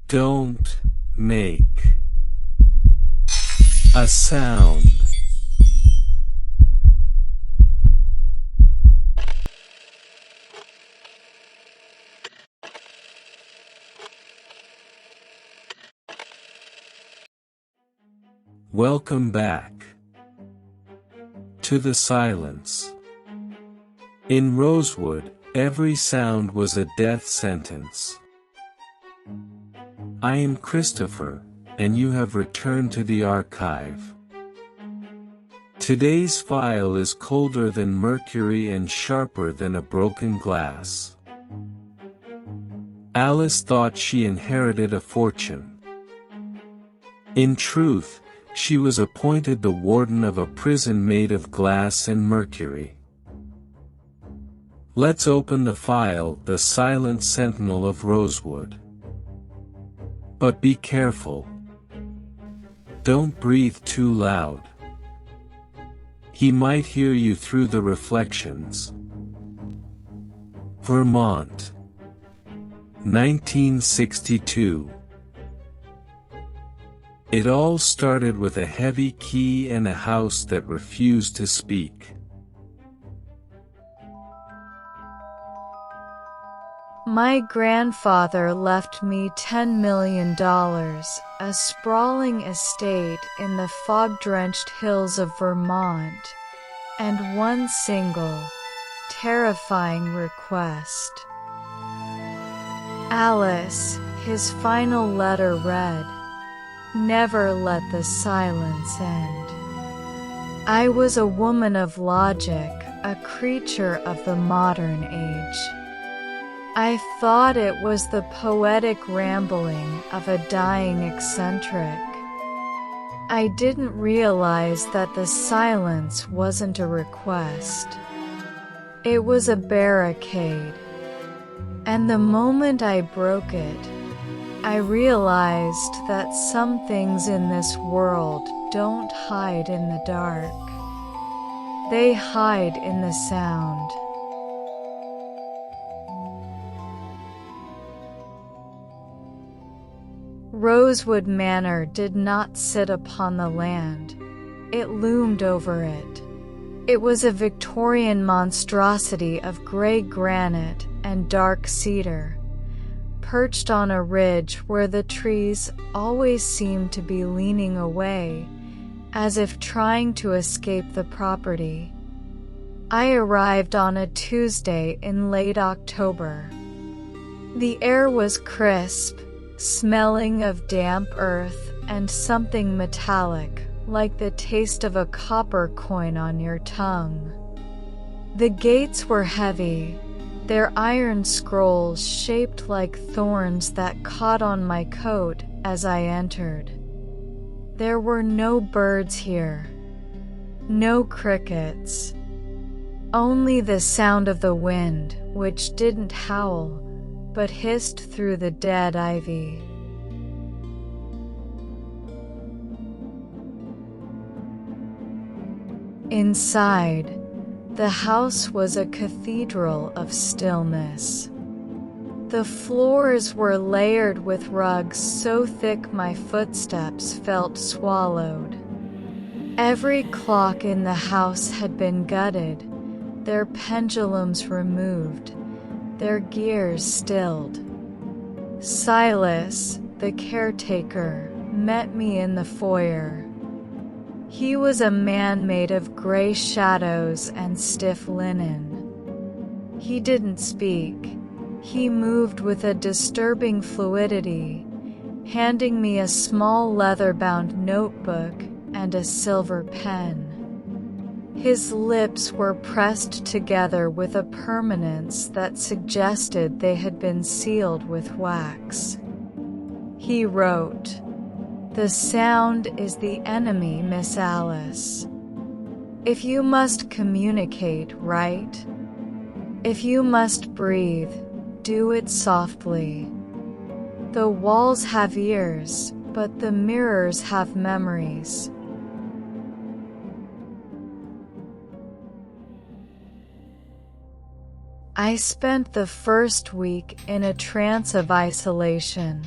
Don't make a sound. Welcome back to the silence. In Rosewood, every sound was a death sentence. I am Christopher, and you have returned to the archive. Today's file is colder than mercury and sharper than a broken glass. Alice thought she inherited a fortune. In truth, she was appointed the warden of a prison made of glass and mercury. Let's open the file, The Silent Sentinel of Rosewood. But be careful. Don't breathe too loud. He might hear you through the reflections. Vermont, 1962. It all started with a heavy key and a house that refused to speak. My grandfather left me $10 million, a sprawling estate in the fog-drenched hills of Vermont, and one single, terrifying request. Alice, his final letter read, "Never let the silence end." I was a woman of logic, a creature of the modern age. I thought it was the poetic rambling of a dying eccentric. I didn't realize that the silence wasn't a request. It was a barricade. And the moment I broke it, I realized that some things in this world don't hide in the dark. They hide in the sound. Rosewood Manor did not sit upon the land. It loomed over it. It was a Victorian monstrosity of gray granite and dark cedar, perched on a ridge where the trees always seemed to be leaning away, as if trying to escape the property. I arrived on a Tuesday in late October. The air was crisp, smelling of damp earth and something metallic, like the taste of a copper coin on your tongue. The gates were heavy, their iron scrolls shaped like thorns that caught on my coat as I entered. There were no birds here, no crickets, only the sound of the wind, which didn't howl, but hissed through the dead ivy. Inside, the house was a cathedral of stillness. The floors were layered with rugs so thick my footsteps felt swallowed. Every clock in the house had been gutted, their pendulums removed, their gears stilled. Silas, the caretaker, met me in the foyer. He was a man made of gray shadows and stiff linen. He didn't speak. He moved with a disturbing fluidity, handing me a small leather-bound notebook and a silver pen. His lips were pressed together with a permanence that suggested they had been sealed with wax. He wrote, "The sound is the enemy, Miss Alice. If you must communicate, write. If you must breathe, do it softly. The walls have ears, but the mirrors have memories." I spent the first week in a trance of isolation.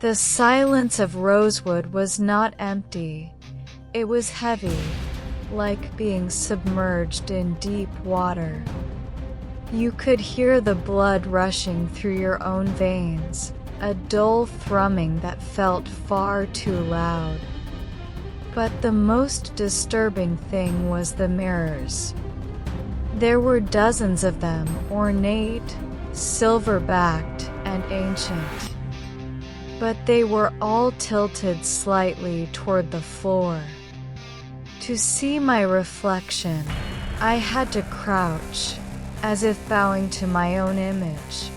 The silence of Rosewood was not empty. It was heavy, like being submerged in deep water. You could hear the blood rushing through your own veins, a dull thrumming that felt far too loud. But the most disturbing thing was the mirrors. There were dozens of them, ornate, silver-backed, and ancient. But they were all tilted slightly toward the floor. To see my reflection, I had to crouch, as if bowing to my own image.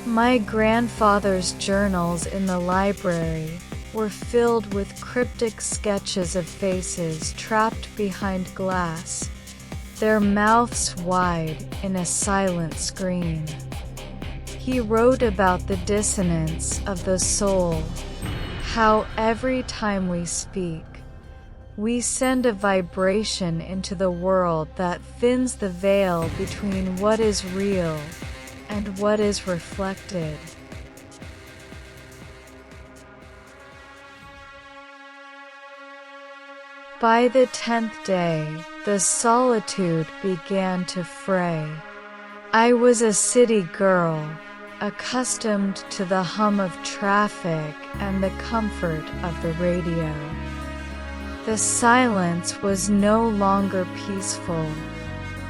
My grandfather's journals in the library were filled with cryptic sketches of faces trapped behind glass, their mouths wide in a silent scream. He wrote about the dissonance of the soul, how every time we speak, we send a vibration into the world that thins the veil between what is real and what is reflected. By the 10th day, the solitude began to fray. I was a city girl, accustomed to the hum of traffic and the comfort of the radio. The silence was no longer peaceful.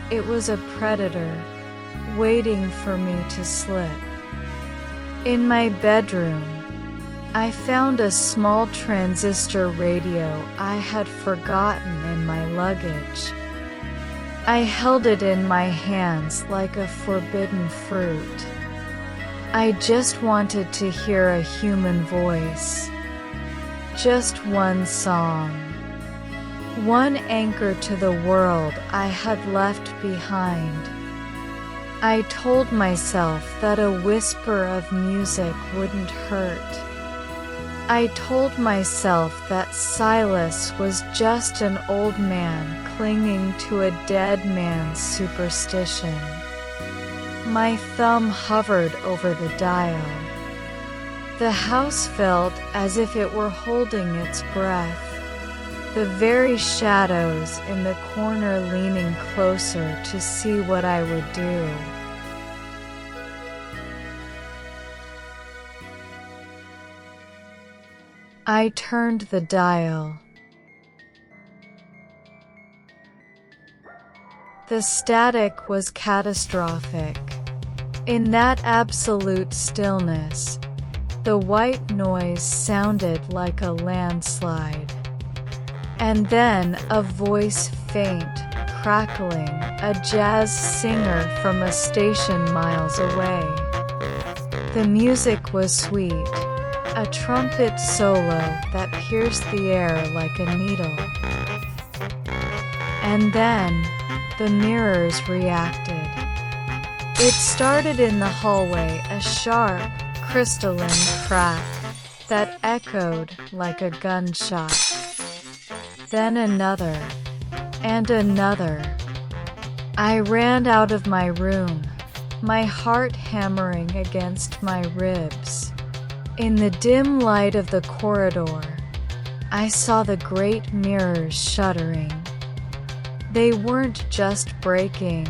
It was a predator, waiting for me to slip. In my bedroom, I found a small transistor radio I had forgotten in my luggage. I held it in my hands like a forbidden fruit. I just wanted to hear a human voice. Just one song. One anchor to the world I had left behind. I told myself that a whisper of music wouldn't hurt. I told myself that Silas was just an old man clinging to a dead man's superstition. My thumb hovered over the dial. The house felt as if it were holding its breath, the very shadows in the corner leaning closer to see what I would do. I turned the dial. The static was catastrophic. In that absolute stillness, the white noise sounded like a landslide. And then a voice, faint, crackling, a jazz singer from a station miles away. The music was sweet, a trumpet solo that pierced the air like a needle. And then, the mirrors reacted. It started in the hallway, a sharp, crystalline crack that echoed like a gunshot. Then another, and another. I ran out of my room, my heart hammering against my ribs. In the dim light of the corridor, I saw the great mirrors shuddering. They weren't just breaking,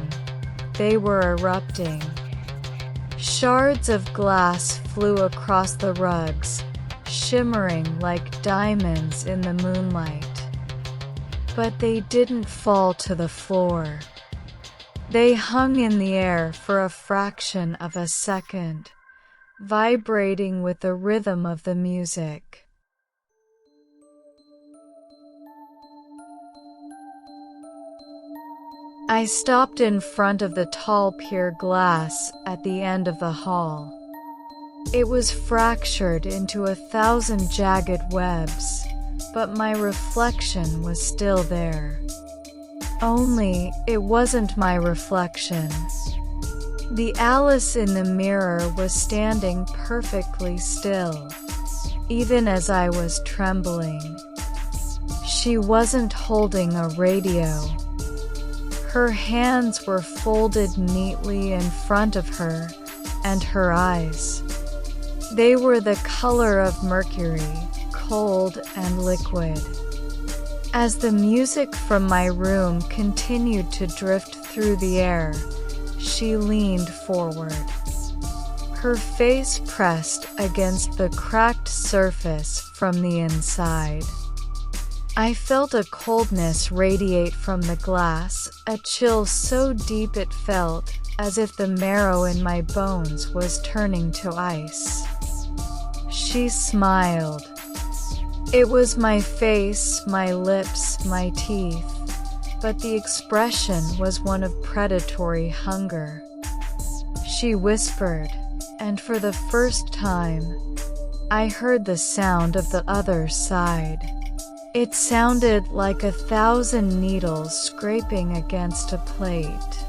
they were erupting. Shards of glass flew across the rugs, shimmering like diamonds in the moonlight. But they didn't fall to the floor. They hung in the air for a fraction of a second, vibrating with the rhythm of the music. I stopped in front of the tall pier glass at the end of the hall. It was fractured into 1,000 jagged webs, but my reflection was still there. Only, it wasn't my reflection. The Alice in the mirror was standing perfectly still, even as I was trembling. She wasn't holding a radio. Her hands were folded neatly in front of her, and her eyes, They were the color of Mercury, cold and liquid. As the music from my room continued to drift through the air, she leaned forward. Her face pressed against the cracked surface from the inside. I felt a coldness radiate from the glass, a chill so deep it felt as if the marrow in my bones was turning to ice. She smiled. It was my face, my lips, my teeth, but the expression was one of predatory hunger. She whispered, and for the first time, I heard the sound of the other side. It sounded like 1,000 needles scraping against a plate.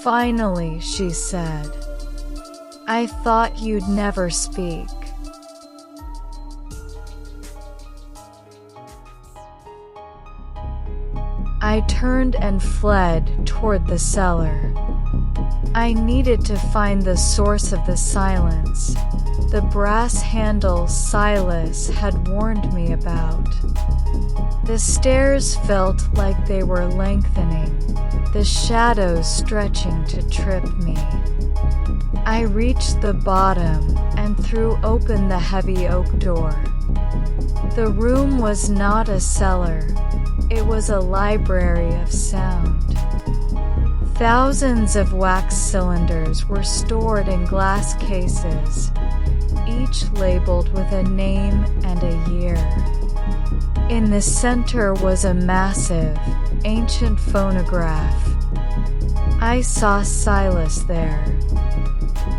Finally, she said, "I thought you'd never speak." I turned and fled toward the cellar. I needed to find the source of the silence, the brass handle Silas had warned me about. The stairs felt like they were lengthening, the shadows stretching to trip me. I reached the bottom and threw open the heavy oak door. The room was not a cellar. It was a library of sound. Thousands of wax cylinders were stored in glass cases, each labeled with a name and a year. In the center was a massive, ancient phonograph. I saw Silas there.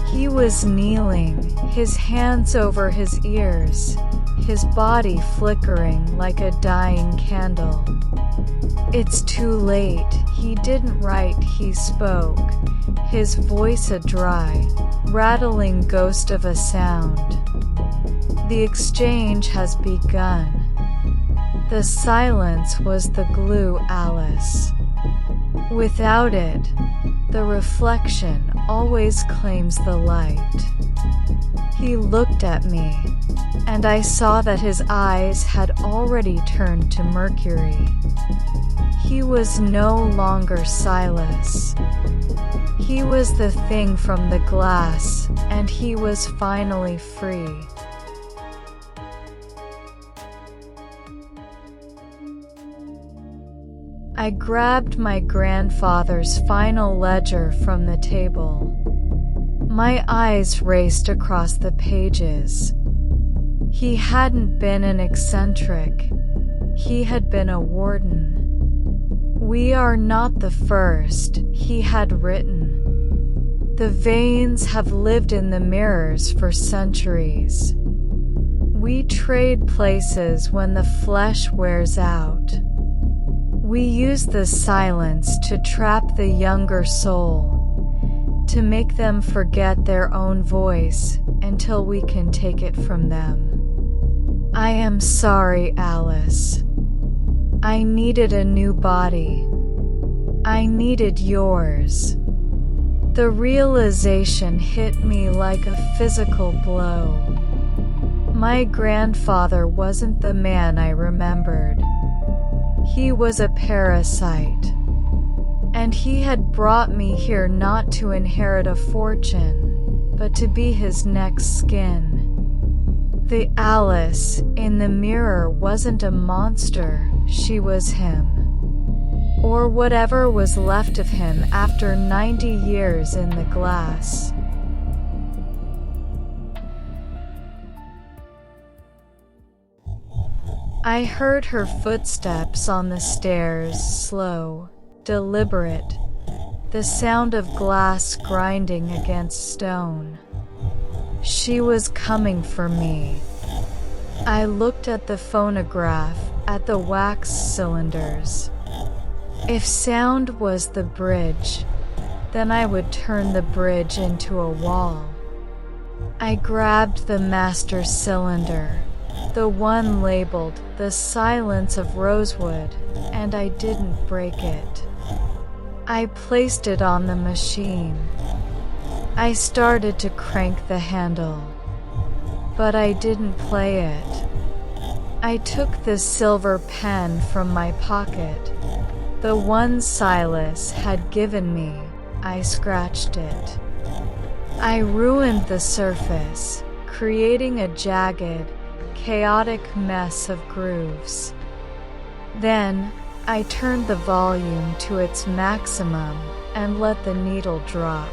He was kneeling, his hands over his ears, his body flickering like a dying candle. "It's too late," he didn't write, he spoke, his voice a dry, rattling ghost of a sound. "The exchange has begun." The silence was the glue, Alice. Without it, the reflection always claims the light. He looked at me, and I saw that his eyes had already turned to Mercury. He was no longer Silas. He was the thing from the glass, and he was finally free. I grabbed my grandfather's final ledger from the table. My eyes raced across the pages. He hadn't been an eccentric. He had been a warden. "We are not the first," he had written. "The veins have lived in the mirrors for centuries. We trade places when the flesh wears out. We use the silence to trap the younger soul, to make them forget their own voice until we can take it from them. I am sorry, Alice. I needed a new body. I needed yours." The realization hit me like a physical blow. My grandfather wasn't the man I remembered. He was a parasite. And he had brought me here not to inherit a fortune, but to be his next skin. The Alice in the mirror wasn't a monster, she was him. Or whatever was left of him after 90 years in the glass. I heard her footsteps on the stairs, slow, deliberate, the sound of glass grinding against stone. She was coming for me. I looked at the phonograph, at the wax cylinders. If sound was the bridge, then I would turn the bridge into a wall. I grabbed the master cylinder, the one labeled "The Silence of Rosewood," and I didn't break it. I placed it on the machine. I started to crank the handle. but I didn't play it. I took the silver pen from my pocket, the one Silas had given me. I scratched it. I ruined the surface, creating a jagged, chaotic mess of grooves. Then, I turned the volume to its maximum and let the needle drop.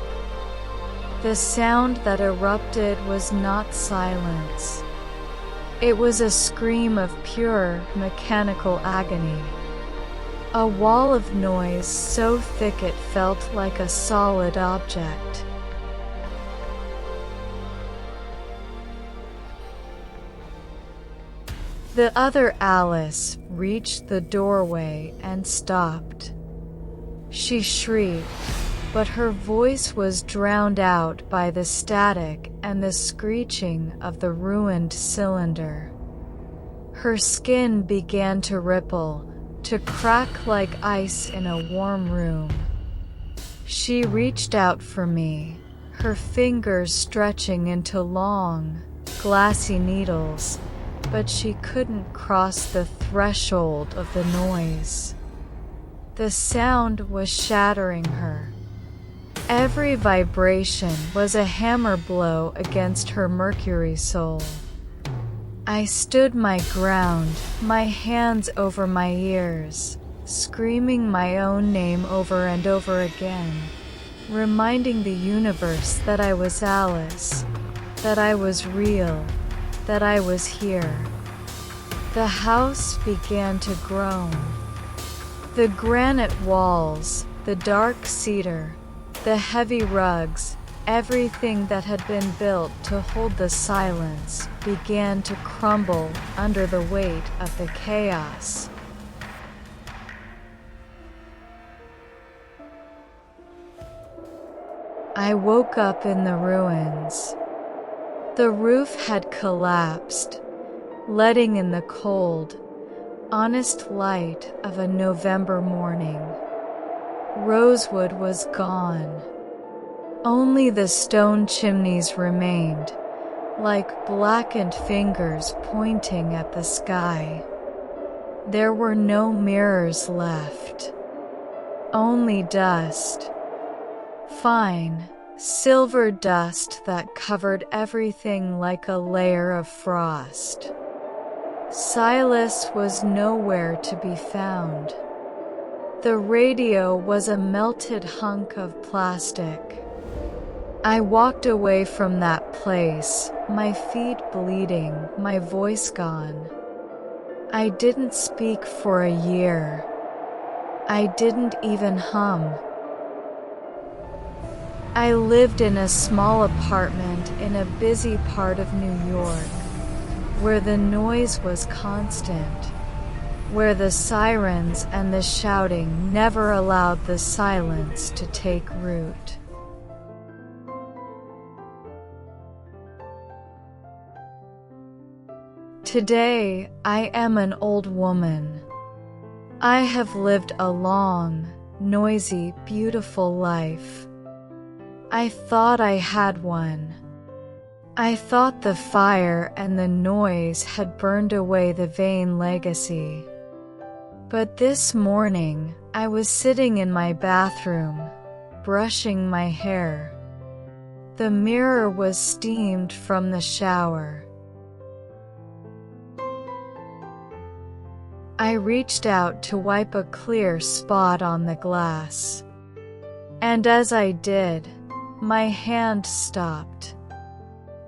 The sound that erupted was not silence. It was a scream of pure, mechanical agony. A wall of noise so thick it felt like a solid object. The other Alice reached the doorway and stopped. She shrieked, but her voice was drowned out by the static and the screeching of the ruined cylinder. Her skin began to ripple, to crack like ice in a warm room. She reached out for me, her fingers stretching into long, glassy needles, but she couldn't cross the threshold of the noise. The sound was shattering her. Every vibration was a hammer blow against her Mercury soul. I stood my ground, my hands over my ears, screaming my own name over and over again, reminding the universe that I was Alice, that I was real, that I was here. The house began to groan. The granite walls, the dark cedar, the heavy rugs, everything that had been built to hold the silence began to crumble under the weight of the chaos. I woke up in the ruins. The roof had collapsed, letting in the cold, honest light of a November morning. Rosewood was gone. Only the stone chimneys remained, like blackened fingers pointing at the sky. There were no mirrors left. Only dust. Fine, silver dust that covered everything like a layer of frost. Silas was nowhere to be found. The radio was a melted hunk of plastic. I walked away from that place, my feet bleeding, my voice gone. I didn't speak for a year. I didn't even hum. I lived in a small apartment in a busy part of New York, where the noise was constant, where the sirens and the shouting never allowed the silence to take root. Today, I am an old woman. I have lived a long, noisy, beautiful life. I thought I had one. I thought the fire and the noise had burned away the vain legacy. But this morning, I was sitting in my bathroom, brushing my hair. The mirror was steamed from the shower. I reached out to wipe a clear spot on the glass. And as I did, my hand stopped.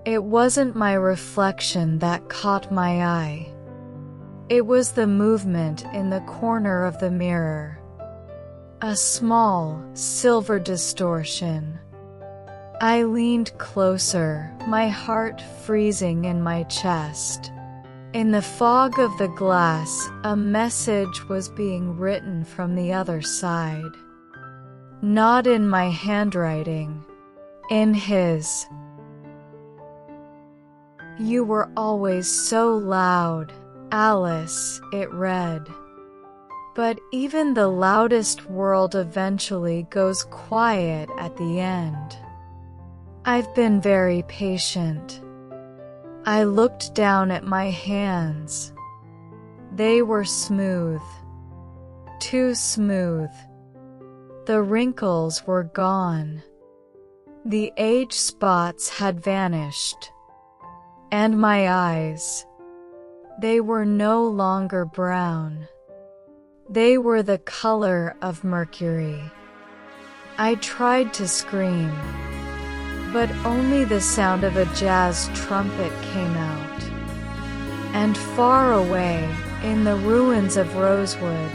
It wasn't my reflection that caught my eye. It was the movement in the corner of the mirror. A small, silver distortion. I leaned closer, my heart freezing in my chest. In the fog of the glass, a message was being written from the other side. Not in my handwriting. In his. "You were always so loud, Alice," it read. "But even the loudest world eventually goes quiet at the end. I've been very patient. I looked down at my hands. They were smooth. Too smooth. The wrinkles were gone. The age spots had vanished. And my eyes. They were no longer brown. They were the color of Mercury. I tried to scream, but only the sound of a jazz trumpet came out. And far away, in the ruins of Rosewood,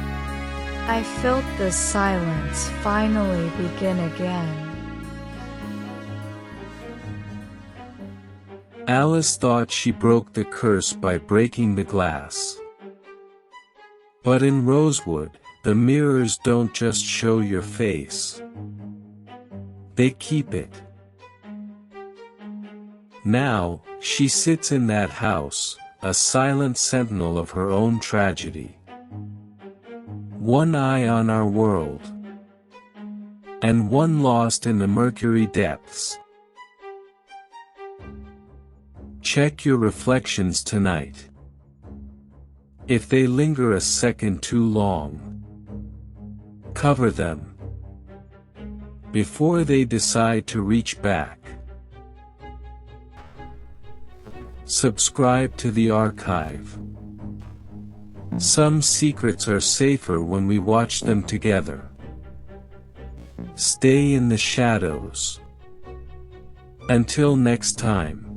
I felt the silence finally begin again. Alice thought she broke the curse by breaking the glass. But in Rosewood, the mirrors don't just show your face. They keep it. Now, she sits in that house, a silent sentinel of her own tragedy. One eye on our world. And one lost in the Mercury depths. Check your reflections tonight. If they linger a second too long, cover them before they decide to reach back. Subscribe to the archive. Some secrets are safer when we watch them together. Stay in the shadows. Until next time.